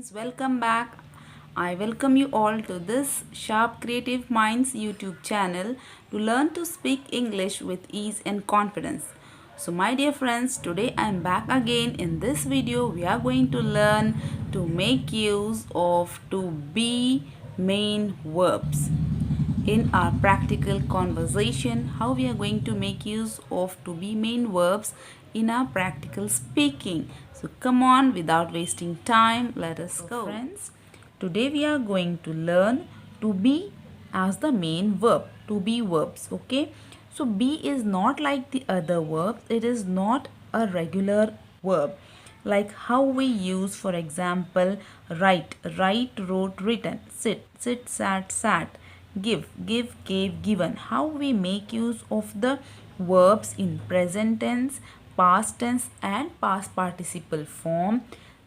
friends, welcome back. I welcome you all to this Sharp Creative Minds YouTube channel to learn to speak English with ease and confidence. So my dear friends, today I am back again. In this video we are going to learn to make use of to be main verbs in our practical conversation, how we are going to make use of to be main verbs in our practical speaking. So come on, without wasting time, let us go. Friends, today we are going to learn to be as the main verb, to be verbs. Okay, so be is not like the other verbs, it is not a regular verb like how we use, for example, write, wrote, written, sit, sat, give, gave, given. How we make use of the verbs in present tense, past tense and past participle form.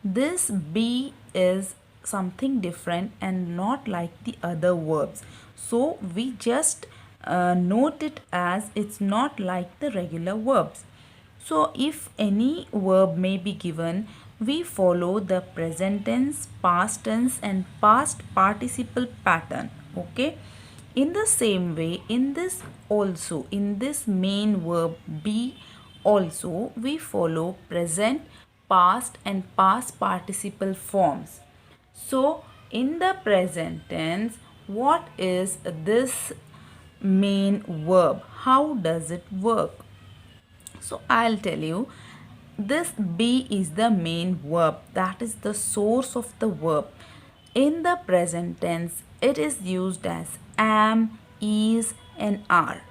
This be is something different and not like the other verbs, so we just note it as it's not like the regular verbs. So if any verb may be given, we follow the present tense, past tense and past participle pattern. Okay. In the same way, in this also, in this main verb be also, we follow present, past and past participle forms. So in the present tense, what is this main verb? How does it work? So I'll tell you, this be is the main verb, that is the source of the verb. In the present tense, it is used as am, is and are.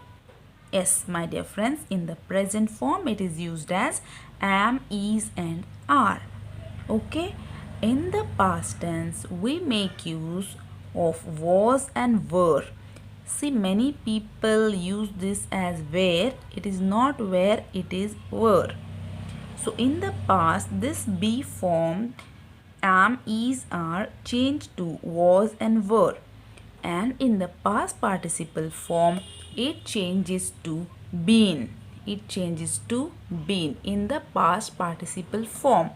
Yes, my dear friends, in the present form, it is used as am, is and are. Okay. In the past tense, we make use of was and were. See, many people use this as where. It is not where, it is were. So in the past, this be form am, is, are changed to was and were. And in the past participle form, it changes to been. It changes to been in the past participle form.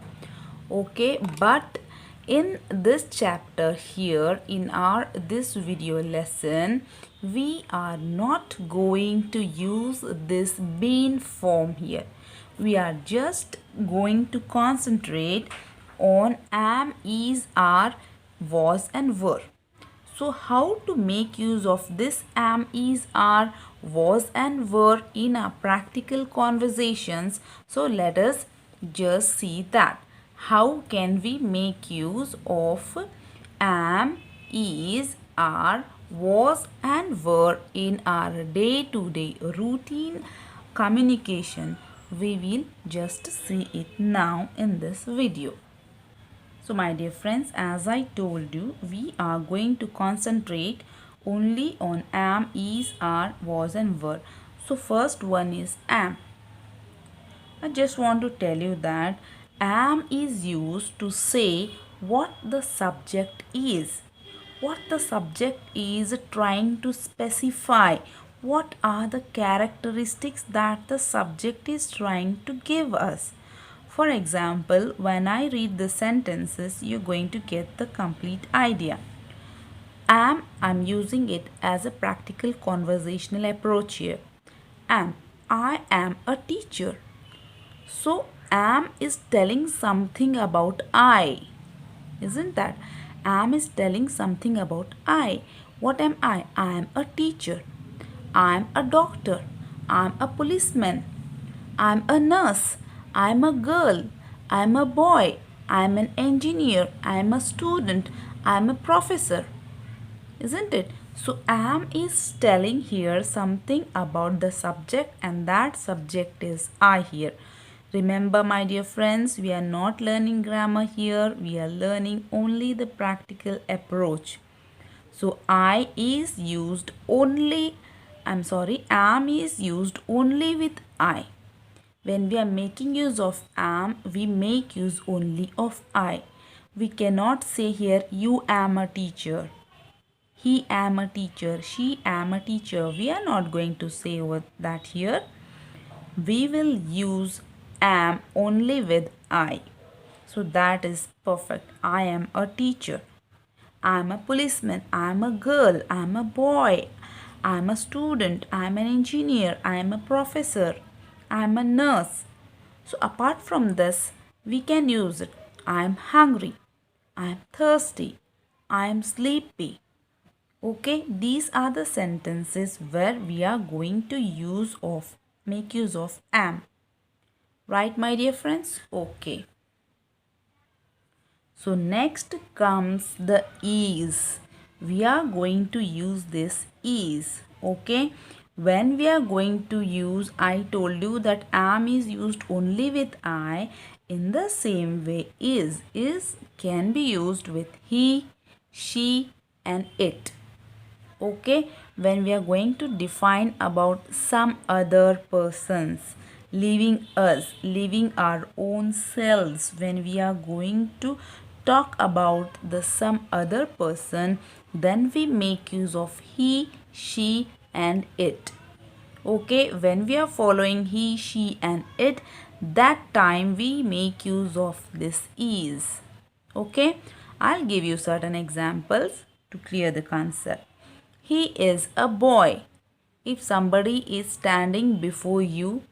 Okay, but in this chapter here, in our this video lesson, we are not going to use this been form here. We are just going to concentrate on am, is, are, was and were. So how to make use of this am, is, are, was and were in our practical conversations? So let us just see that. How can we make use of am, is, are, was and were in our day-to-day routine communication? We will just see it now in this video. So my dear friends, as I told you, we are going to concentrate only on am, is, are, was and were. So first one is am. I just want to tell you that am is used to say what the subject is. What the subject is trying to specify. What are the characteristics that the subject is trying to give us. For example, when I read the sentences, you're going to get the complete idea. I'm using it as a practical conversational approach here. I am a teacher. So am is telling something about I. Isn't that? Am is telling something about I. What am I? I am a teacher. I am a doctor. I am a policeman. I am a nurse. I am a girl. I am a boy. I am an engineer. I am a student. I am a professor. Isn't it? So am is telling here something about the subject, and that subject is I here. Remember my dear friends, we are not learning grammar here. We are learning only the practical approach. So I is used only, am is used only with I. When we are making use of am, we make use only of I. We cannot say here, you am a teacher. He am a teacher. She am a teacher. We are not going to say that here. We will use am only with I. So that is perfect. I am a teacher. I am a policeman. I am a girl. I am a boy. I am a student. I am an engineer. I am a professor. I am a nurse. So apart from this, we can use it. I am hungry. I am thirsty. I am sleepy. Okay, these are the sentences where we are going to make use of am. Right, my dear friends? Okay. So next comes the is. We are going to use this is. Okay. When we are going to use, I told you that am is used only with I. In the same way, is can be used with he, she and it. Okay, when we are going to define about some other persons leaving us, leaving our own selves, when we are going to talk about the some other person, then we make use of he, she and it. Okay, when we are following he, she and it, that time we make use of this is. Okay, I'll give you certain examples to clear the concept. He is a boy. If somebody is standing before you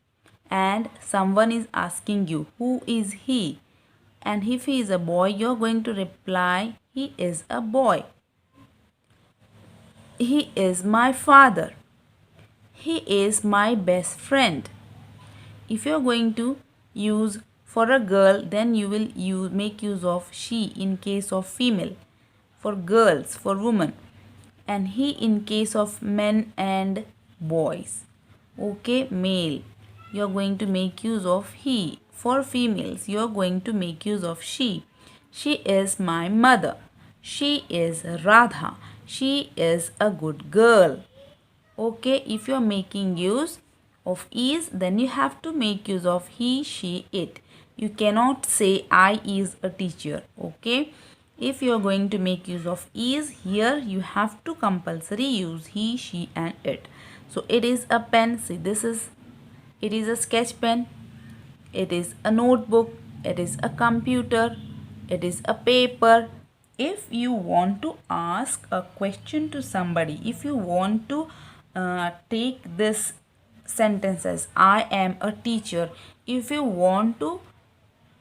and someone is asking you, who is he? And if he is a boy, you're going to reply, he is a boy. He is my father. He is my best friend. If you're going to use for a girl, then you will make use of she in case of female. For girls, for women. And he in case of men and boys. Okay, male, you're going to make use of he. For females, you're going to make use of she. She is my mother. She is Radha. She is a good girl. Okay, if you're making use of is, then you have to make use of he, she, it. You cannot say I is a teacher. Okay, if you're going to make use of is, here you have to compulsory use he, she and it. So it is a pen. See, it is a sketch pen. It is a notebook. It is a computer. It is a paper. If you want to ask a question to somebody, if you want to take this sentence as I am a teacher, if you want to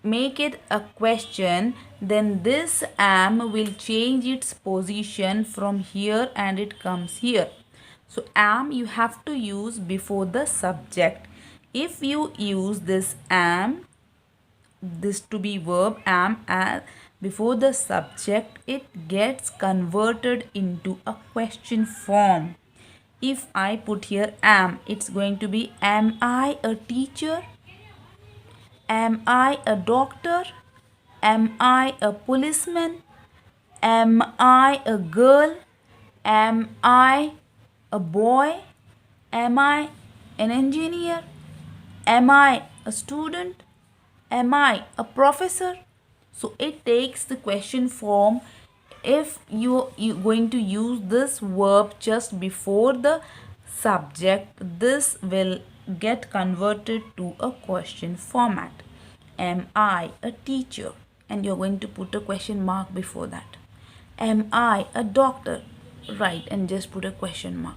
make it a question, then this am will change its position from here and it comes here. So am you have to use before the subject. If you use this am, this to be verb am before the subject, it gets converted into a question form. If I put here am, it's going to be am I a teacher? Am I a doctor? Am I a policeman? Am I a girl? Am I a boy? Am I an engineer? Am I a student? Am I a professor? So it takes the question form. If you're going to use this verb just before the subject, this will get converted to a question format. Am I a teacher? And you're going to put a question mark before that. Am I a doctor? Right, and just put a question mark.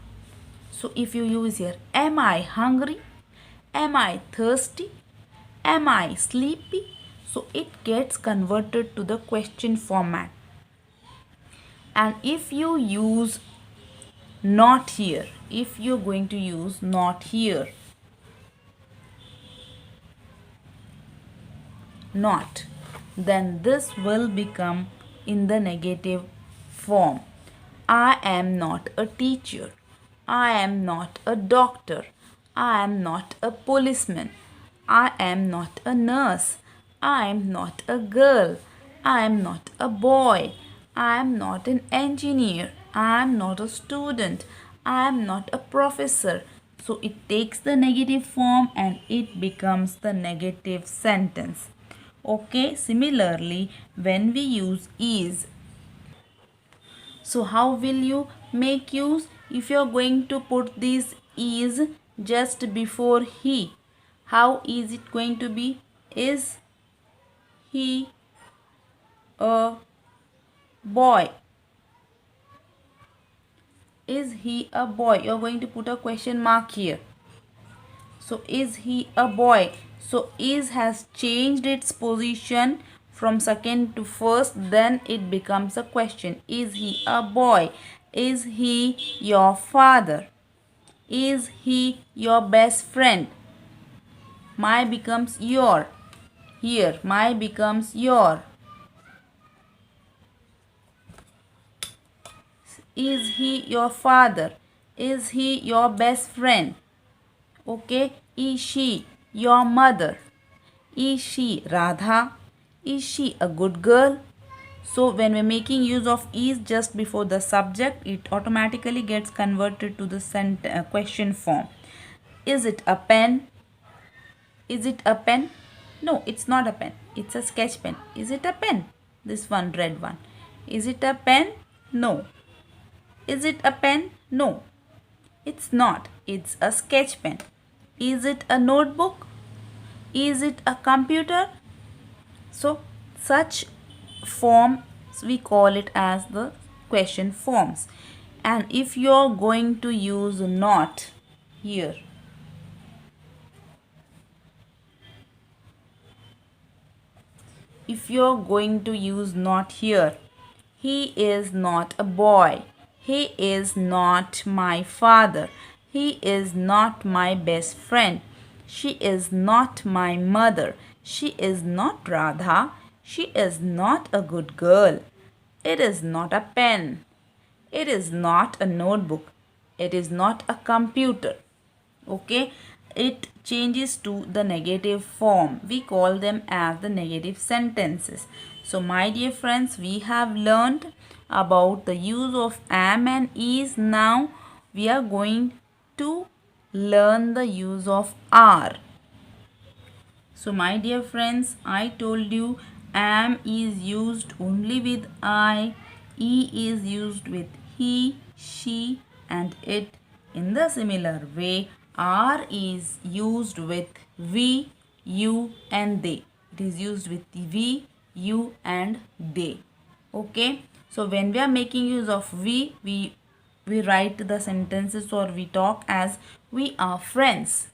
So if you use here, am I hungry? Am I thirsty? Am I sleepy? So it gets converted to the question format. And if you use not here, if you're going to use not here, not, then this will become in the negative form. I am not a teacher. I am not a doctor. I am not a policeman. I am not a nurse. I am not a girl. I am not a boy. I am not an engineer. I am not a student. I am not a professor. So it takes the negative form and it becomes the negative sentence. Okay, similarly, when we use is, so how will you make use? If you are going to put this is just before he, how is it going to be? Is he, a boy? Is he a boy? You're going to put a question mark here. So is he a boy? So is has changed its position from second to first, then it becomes a question. Is he a boy? Is he your father? Is he your best friend? My becomes your. Here my becomes your. Is he your father? Is he your best friend? Okay. Is she your mother? Is she Radha? Is she a good girl? So when we're making use of is just before the subject, it automatically gets converted to the question form. Is it a pen? Is it a pen? No, it's not a pen. It's a sketch pen. Is it a pen? This one, red one. Is it a pen? No. Is it a pen? No. It's not. It's a sketch pen. Is it a notebook? Is it a computer? So such forms we call it as the question forms. And if you're going to use not here, if you're going to use not here, he is not a boy. He is not my father. He is not my best friend. She is not my mother. She is not Radha. She is not a good girl. It is not a pen. It is not a notebook. It is not a computer. Okay, it changes to the negative form. We call them as the negative sentences. So my dear friends, we have learned about the use of am and is. Now we are going to learn the use of are. So my dear friends, I told you am is used only with I, is used with he, she and it. In the similar way, are is used with we, you and they. It is used with we, you and they. Okay. So when we are making use of we write the sentences or we talk as we are friends.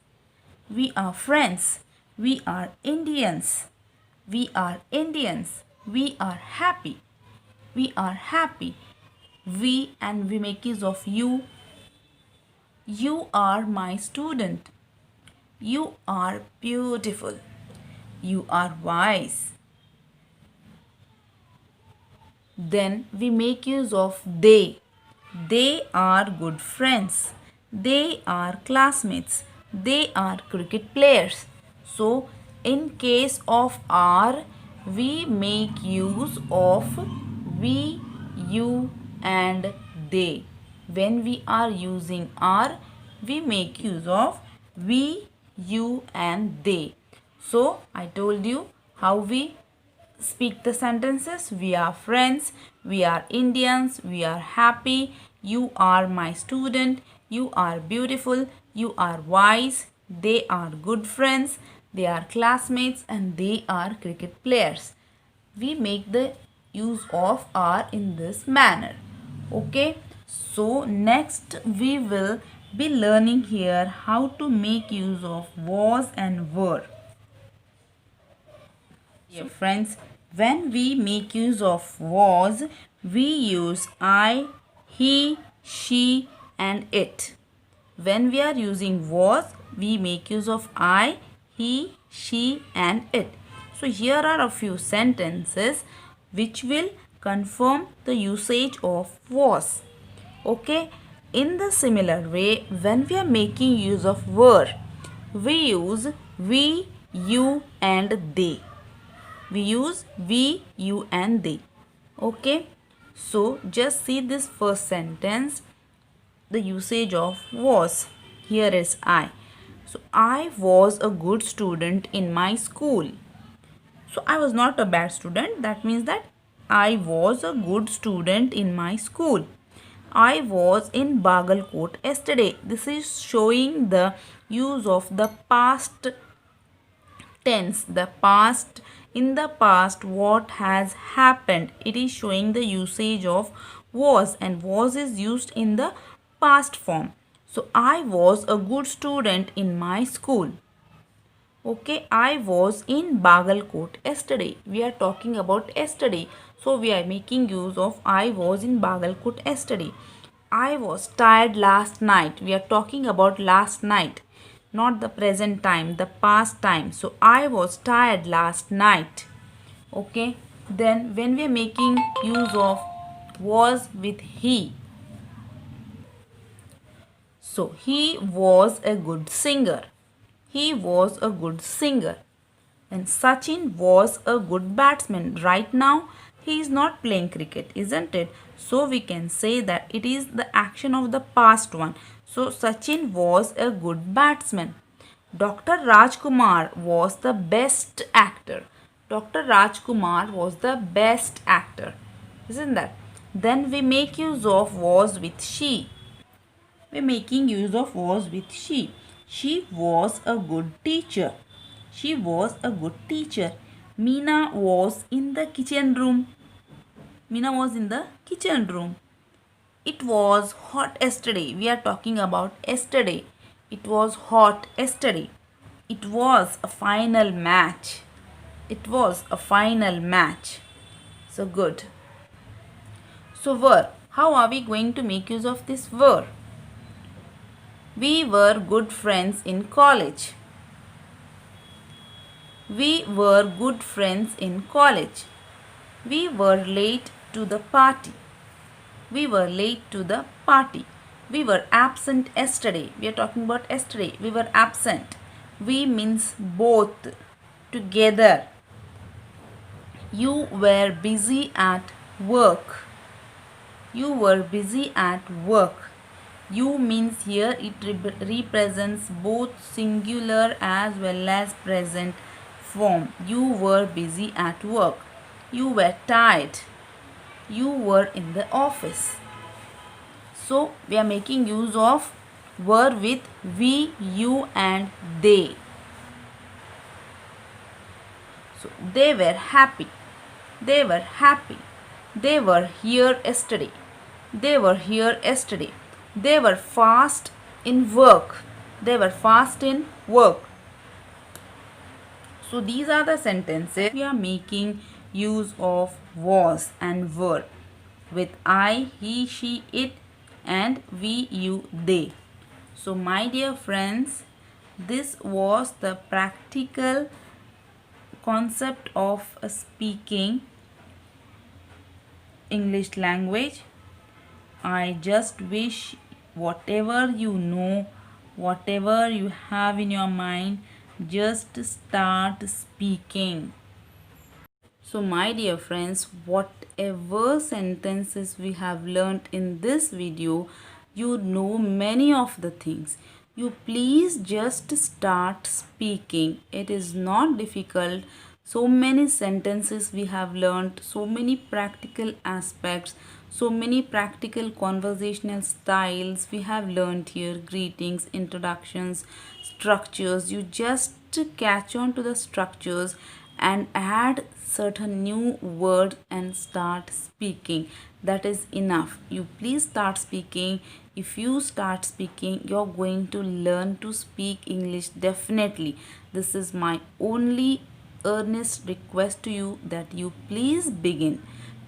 We are friends. We are Indians. We are Indians. We are happy. We are happy. We and we make use of you. You are my student. You are beautiful. You are wise. Then we make use of they. They are good friends. They are classmates. They are cricket players. So, in case of are, we make use of we, you, and they. When we are using are, we make use of we, you, and they. So, I told you how we speak the sentences. We are friends. We are Indians. We are happy. You are my student. You are beautiful. You are wise. They are good friends. They are classmates and they are cricket players. We make the use of are in this manner. Okay. So next we will be learning here how to make use of was and were. Dear friends, when we make use of was, we use I, he, she and it. When we are using was, we make use of I, he, she and it. So here are a few sentences which will confirm the usage of was. Okay. In the similar way, when we are making use of were, we use we, you and they. We use we, you and they. Okay. So just see this first sentence, the usage of was. Here is I. So I was a good student in my school. So I was not a bad student. That means that I was a good student in my school. I was in Bagalkot yesterday. This is showing the use of the past tense, the past. In the past, what has happened? It is showing the usage of was, and was is used in the past form. So I was a good student in my school. Okay, I was in Bagalkot yesterday. We are talking about yesterday. So we are making use of I was in Bagalkot yesterday. I was tired last night. We are talking about last night, not the present time, the past time. So I was tired last night. Okay, then when we are making use of was with he. So he was a good singer. He was a good singer. And Sachin was a good batsman. Right now, he is not playing cricket, isn't it? So we can say that it is the action of the past one. So Sachin was a good batsman. Dr. Rajkumar was the best actor. Dr. Rajkumar was the best actor. Isn't that? Then we make use of was with she. We're making use of was with she. She was a good teacher. She was a good teacher. Meena was in the kitchen room. Meena was in the kitchen room. It was hot yesterday. We are talking about yesterday. It was hot yesterday. It was a final match. It was a final match. So good. So were. How are we going to make use of this were? We were good friends in college. We were good friends in college. We were late to the party. We were late to the party. We were absent yesterday. We are talking about yesterday. We were absent. We means both together. You were busy at work. You were busy at work. You means here it represents both singular as well as present form. You were busy at work. You were tired. You were in the office. So we are making use of were with we, you and they. So they were happy. They were happy. They were here yesterday. They were here yesterday. They were fast in work. They were fast in work. So these are the sentences we are making use of was and were with I, he, she, it and we, you, they. So my dear friends, this was the practical concept of speaking English language. I just wish whatever you know, whatever you have in your mind, just start speaking. So my dear friends, whatever sentences we have learnt in this video, you know many of the things. You please just start speaking. It is not difficult. So many sentences we have learnt, so many practical aspects, so many practical conversational styles we have learnt here. Greetings, introductions, structures. You just catch on to the structures and add certain new words and start speaking. That is enough. You please start speaking. If you start speaking, you're going to learn to speak English definitely. This is my only earnest request to you, that you please begin.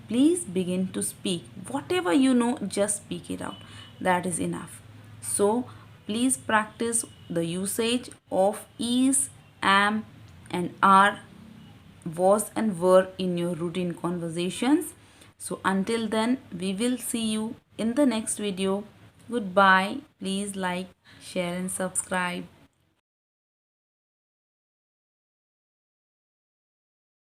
Please begin to speak. Whatever you know, just speak it out. That is enough. So please practice the usage of is, am and are, was and were in your routine conversations. So until then, we will see you in the next video. Goodbye. Please like, share and subscribe.